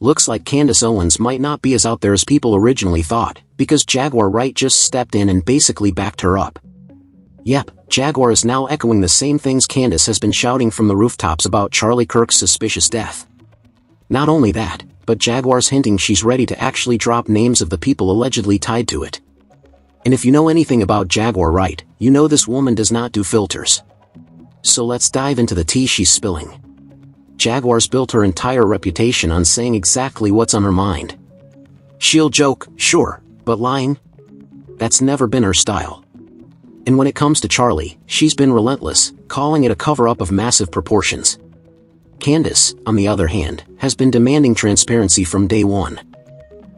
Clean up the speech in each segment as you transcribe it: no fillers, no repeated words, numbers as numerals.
Looks like Candace Owens might not be as out there as people originally thought, because Jaguar Wright just stepped in and basically backed her up. Yep, Jaguar is now echoing the same things Candace has been shouting from the rooftops about Charlie Kirk's suspicious death. Not only that, but Jaguar's hinting she's ready to actually drop names of the people allegedly tied to it. And if you know anything about Jaguar Wright, you know this woman does not do filters. So let's dive into the tea she's spilling. Jaguar's built her entire reputation on saying exactly what's on her mind. She'll joke, sure, but lying? That's never been her style. And when it comes to Charlie, she's been relentless, calling it a cover-up of massive proportions. Candace, on the other hand, has been demanding transparency from day one.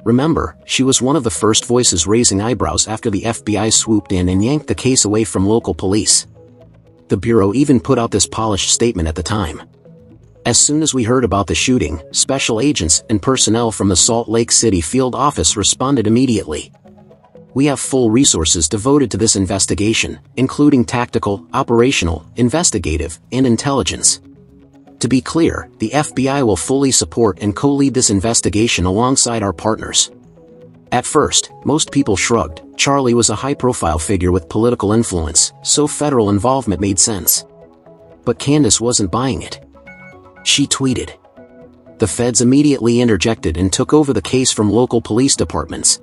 Remember, she was one of the first voices raising eyebrows after the FBI swooped in and yanked the case away from local police. The Bureau even put out this polished statement at the time. As soon as we heard about the shooting, special agents and personnel from the Salt Lake City field office responded immediately. We have full resources devoted to this investigation, including tactical, operational, investigative, and intelligence. To be clear, the FBI will fully support and co-lead this investigation alongside our partners. At first, most people shrugged. Charlie was a high-profile figure with political influence, so federal involvement made sense. But Candace wasn't buying it. She tweeted. The feds immediately interjected and took over the case from local police departments.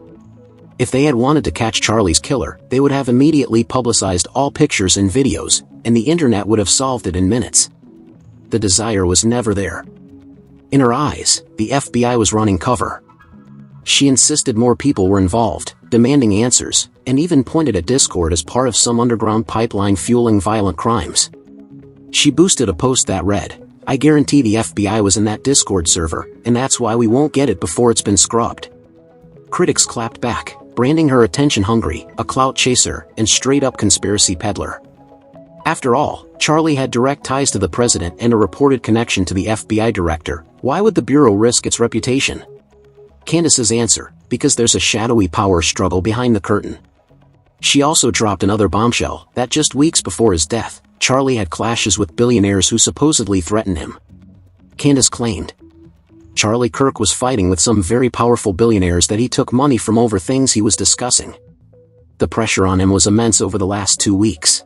If they had wanted to catch Charlie's killer, they would have immediately publicized all pictures and videos, and the internet would have solved it in minutes. The desire was never there. In her eyes, the FBI was running cover. She insisted more people were involved, demanding answers, and even pointed at Discord as part of some underground pipeline fueling violent crimes. She boosted a post that read, "I guarantee the FBI was in that Discord server, and that's why we won't get it before it's been scrubbed." Critics clapped back, branding her attention-hungry, a clout chaser, and straight-up conspiracy peddler. After all, Charlie had direct ties to the president and a reported connection to the FBI director. Why would the Bureau risk its reputation? Candace's answer, because there's a shadowy power struggle behind the curtain. She also dropped another bombshell, that just weeks before his death, Charlie had clashes with billionaires who supposedly threatened him. Candace claimed Charlie Kirk was fighting with some very powerful billionaires that he took money from over things he was discussing. The pressure on him was immense over the last 2 weeks.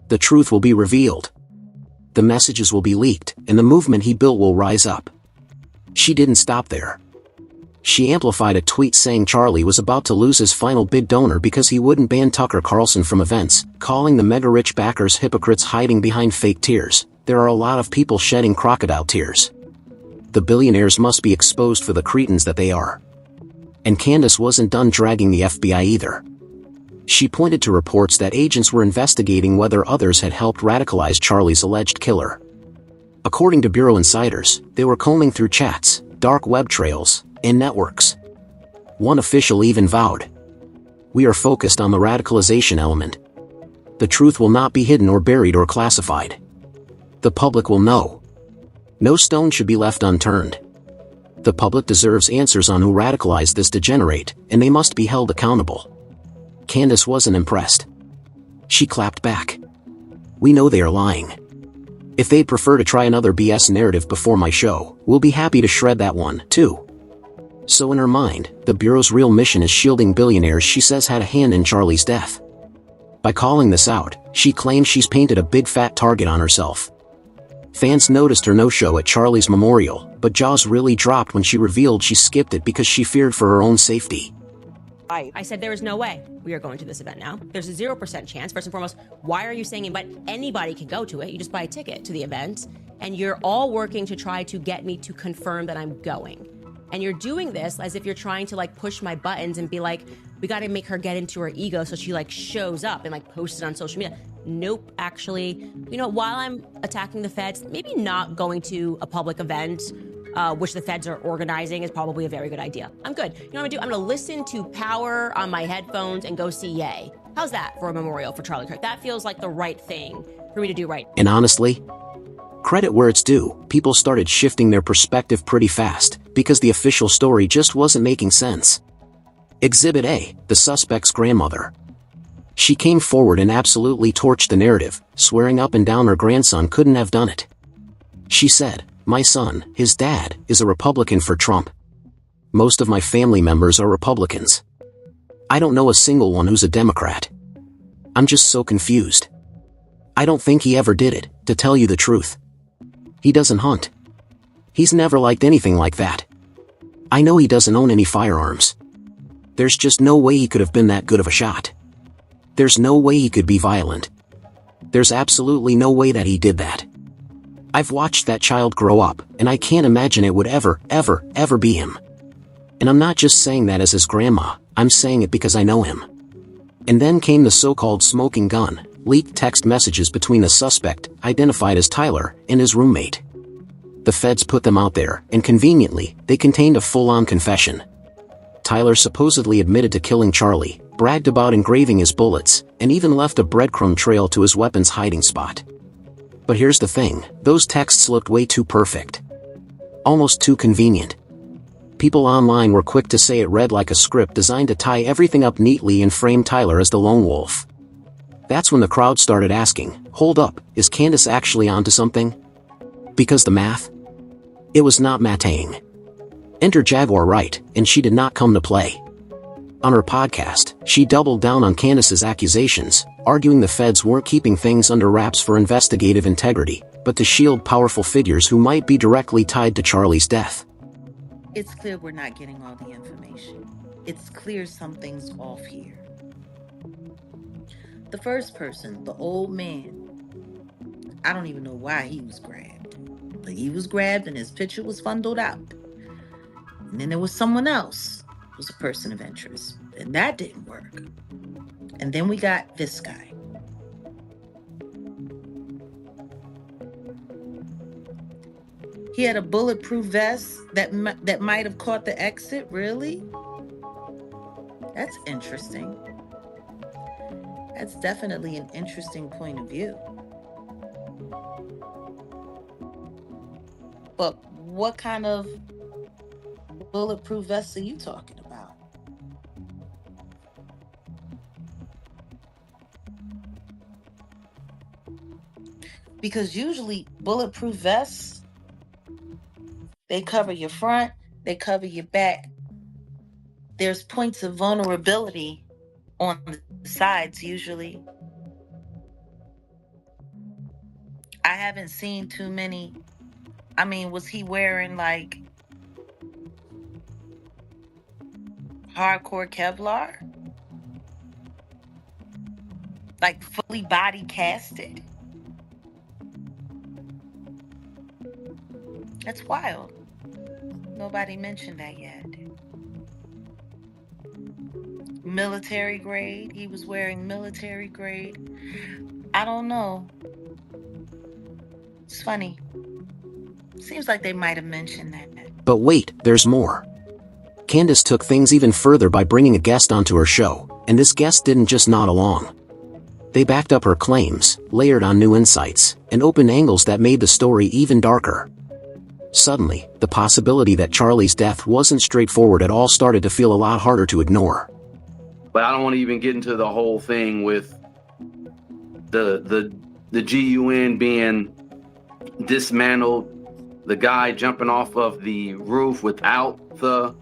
The truth will be revealed. The messages will be leaked, and the movement he built will rise up. She didn't stop there. She amplified a tweet saying Charlie was about to lose his final big donor because he wouldn't ban Tucker Carlson from events, calling the mega-rich backers hypocrites hiding behind fake tears. There are a lot of people shedding crocodile tears. The billionaires must be exposed for the cretins that they are. And Candace wasn't done dragging the FBI either. She pointed to reports that agents were investigating whether others had helped radicalize Charlie's alleged killer. According to Bureau insiders, they were combing through chats, dark web trails, and networks. One official even vowed, "We are focused on the radicalization element. The truth will not be hidden or buried or classified. The public will know. No stone should be left unturned. The public deserves answers on who radicalized this degenerate, and they must be held accountable." Candace wasn't impressed. She clapped back. "We know they are lying. If they'd prefer to try another BS narrative before my show, we'll be happy to shred that one, too." So in her mind, the Bureau's real mission is shielding billionaires she says had a hand in Charlie's death. By calling this out, she claims she's painted a big fat target on herself. Fans noticed her no-show at Charlie's memorial, but jaws really dropped when she revealed she skipped it because she feared for her own safety. I said there is no way we are going to this event now. There's a 0% chance. First and foremost, why are you saying anybody can go to it? You just buy a ticket to the event, and you're all working to try to get me to confirm that I'm going. And you're doing this as if you're trying to push my buttons and be like, we got to make her get into her ego so she shows up and posts it on social media. Nope, actually, while I'm attacking the feds, maybe not going to a public event, which the feds are organizing, is probably a very good idea. I'm good. You know what I'm gonna do? I'm gonna listen to Power on my headphones and go see Ye. How's that for a memorial for Charlie Kirk? That feels like the right thing for me to do right. And honestly, credit where it's due, people started shifting their perspective pretty fast, because the official story just wasn't making sense. Exhibit A, the suspect's grandmother. She came forward and absolutely torched the narrative, swearing up and down her grandson couldn't have done it. She said, My son, his dad, is a Republican for Trump. Most of my family members are Republicans. I don't know a single one who's a Democrat. I'm just so confused. I don't think he ever did it, to tell you the truth. He doesn't hunt. He's never liked anything like that. I know he doesn't own any firearms. There's just no way he could have been that good of a shot. There's no way he could be violent. There's absolutely no way that he did that. I've watched that child grow up, and I can't imagine it would ever be him. And I'm not just saying that as his grandma, I'm saying it because I know him. And then came the so-called smoking gun, leaked text messages between the suspect, identified as Tyler, and his roommate. The feds put them out there, and conveniently, they contained a full-on confession. Tyler supposedly admitted to killing Charlie, bragged about engraving his bullets, and even left a breadcrumb trail to his weapon's hiding spot. But here's the thing, those texts looked way too perfect. Almost too convenient. People online were quick to say it read like a script designed to tie everything up neatly and frame Tyler as the lone wolf. That's when the crowd started asking, hold up, is Candace actually onto something? Because the math? It was not Matang. Enter Jaguar Wright, and she did not come to play. On her podcast, she doubled down on Candace's accusations, arguing the feds weren't keeping things under wraps for investigative integrity, but to shield powerful figures who might be directly tied to Charlie's death. It's clear we're not getting all the information. It's clear something's off here. The first person, the old man, I don't even know why he was grabbed. But he was grabbed and his picture was funneled out. And then there was someone else who was a person of interest. And that didn't work. And then we got this guy. He had a bulletproof vest that might have caught the exit. Really? That's interesting. That's definitely an interesting point of view. But what kind of bulletproof vest are you talking about? Because usually bulletproof vests, they cover your front, they cover your back. There's points of vulnerability on the sides usually. I haven't seen too many. I mean, was he wearing like hardcore Kevlar? Like fully body casted? That's wild. Nobody mentioned that yet. Military grade. He was wearing military grade. I don't know. It's funny. Seems like they might have mentioned that. But wait, there's more. Candace took things even further by bringing a guest onto her show, and this guest didn't just nod along. They backed up her claims, layered on new insights, and opened angles that made the story even darker. Suddenly, the possibility that Charlie's death wasn't straightforward at all started to feel a lot harder to ignore. But I don't want to even get into the whole thing with the GUN being dismantled, the guy jumping off of the roof without the,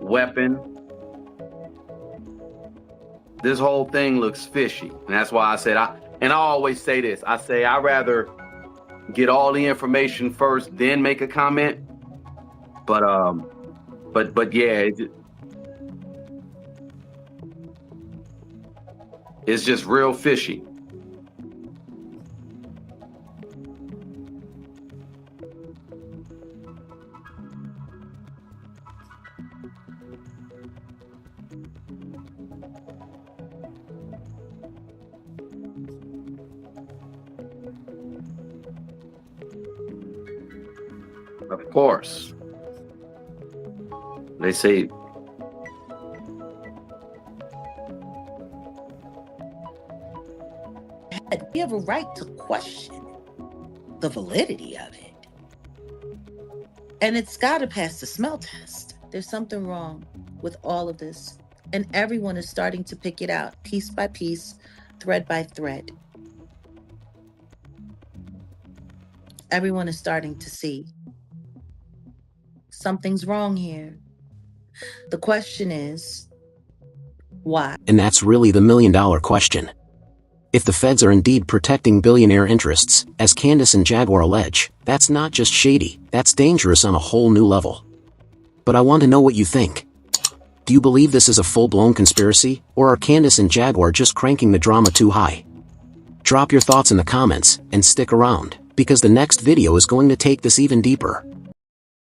weapon. This whole thing looks fishy. And that's why I said, I always say this. I say, I'd rather get all the information first, then make a comment. But yeah, it's just real fishy. Of course. They say we have a right to question the validity of it. And it's got to pass the smell test. There's something wrong with all of this. And everyone is starting to pick it out piece by piece, thread by thread. everyone is starting to see. Something's wrong here. The question is, why? And that's really the million-dollar question. If the feds are indeed protecting billionaire interests, as Candace and Jaguar allege, that's not just shady, that's dangerous on a whole new level. But I want to know what you think. Do you believe this is a full-blown conspiracy, or are Candace and Jaguar just cranking the drama too high? Drop your thoughts in the comments, and stick around, because the next video is going to take this even deeper.